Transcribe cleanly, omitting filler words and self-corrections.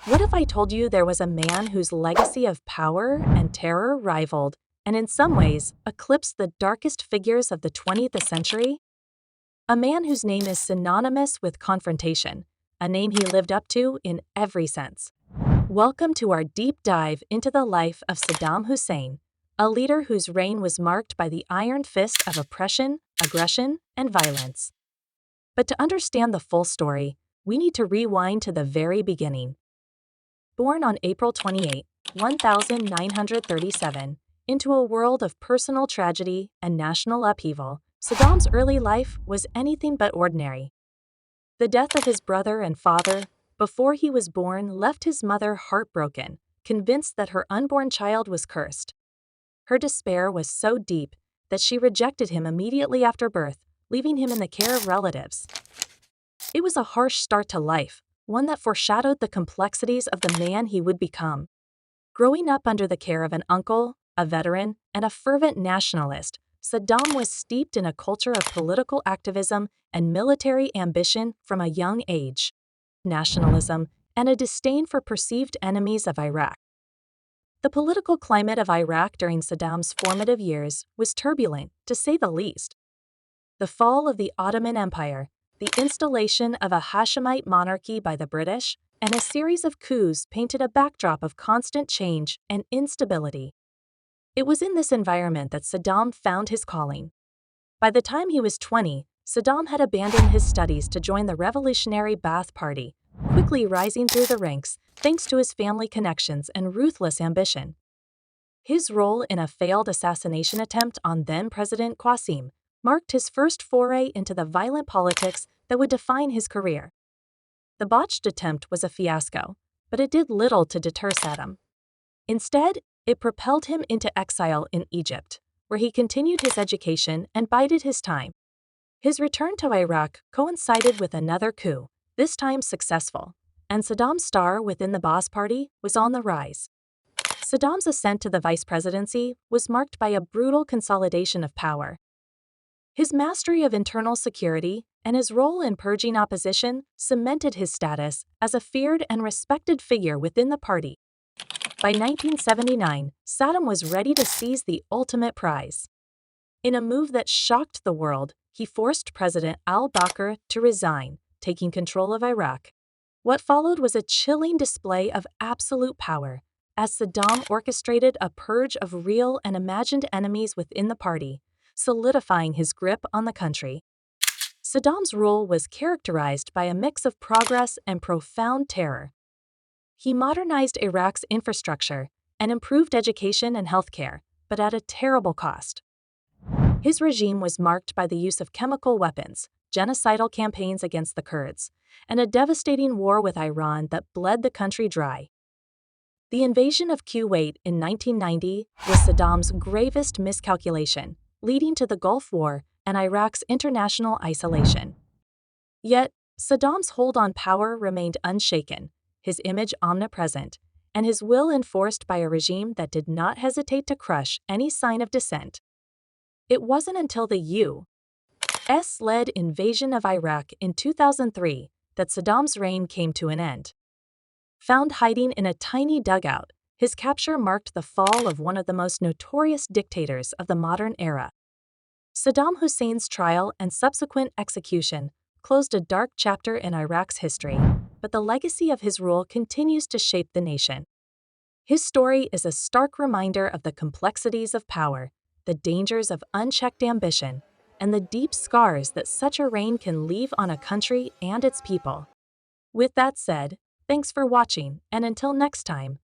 What if I told you there was a man whose legacy of power and terror rivaled, and in some ways, eclipsed the darkest figures of the 20th century? A man whose name is synonymous with confrontation, a name he lived up to in every sense. Welcome to our deep dive into the life of Saddam Hussein, a leader whose reign was marked by the iron fist of oppression, aggression, and violence. But to understand the full story, we need to rewind to the very beginning. Born on April 28, 1937, into a world of personal tragedy and national upheaval, Saddam's early life was anything but ordinary. The death of his brother and father before he was born left his mother heartbroken, convinced that her unborn child was cursed. Her despair was so deep that she rejected him immediately after birth, leaving him in the care of relatives. It was a harsh start to life, one that foreshadowed the complexities of the man he would become. Growing up under the care of an uncle, a veteran, and a fervent nationalist, Saddam was steeped in a culture of political activism and military ambition from a young age. Nationalism and a disdain for perceived enemies of Iraq. The political climate of Iraq during Saddam's formative years was turbulent, to say the least. The fall of the Ottoman Empire, the installation of a Hashemite monarchy by the British, and a series of coups painted a backdrop of constant change and instability. It was in this environment that Saddam found his calling. By the time he was 20, Saddam had abandoned his studies to join the revolutionary Ba'ath Party, quickly rising through the ranks thanks to his family connections and ruthless ambition. His role in a failed assassination attempt on then-President Qasim marked his first foray into the violent politics that would define his career. The botched attempt was a fiasco, but it did little to deter Saddam. Instead, it propelled him into exile in Egypt, where he continued his education and bided his time. His return to Iraq coincided with another coup, this time successful, and Saddam's star within the Ba'ath Party was on the rise. Saddam's ascent to the vice presidency was marked by a brutal consolidation of power. His mastery of internal security and his role in purging opposition cemented his status as a feared and respected figure within the party. By 1979, Saddam was ready to seize the ultimate prize. In a move that shocked the world, he forced President al-Bakr to resign, taking control of Iraq. What followed was a chilling display of absolute power, as Saddam orchestrated a purge of real and imagined enemies within the party, solidifying his grip on the country. Saddam's rule was characterized by a mix of progress and profound terror. He modernized Iraq's infrastructure and improved education and healthcare, but at a terrible cost. His regime was marked by the use of chemical weapons, genocidal campaigns against the Kurds, and a devastating war with Iran that bled the country dry. The invasion of Kuwait in 1990 was Saddam's gravest miscalculation, leading to the Gulf War and Iraq's international isolation. Yet, Saddam's hold on power remained unshaken, his image omnipresent, and his will enforced by a regime that did not hesitate to crush any sign of dissent. It wasn't until the U.S.-led invasion of Iraq in 2003 that Saddam's reign came to an end. Found hiding in a tiny dugout, his capture marked the fall of one of the most notorious dictators of the modern era. Saddam Hussein's trial and subsequent execution closed a dark chapter in Iraq's history, but the legacy of his rule continues to shape the nation. His story is a stark reminder of the complexities of power, the dangers of unchecked ambition, and the deep scars that such a reign can leave on a country and its people. With that said, thanks for watching, and until next time.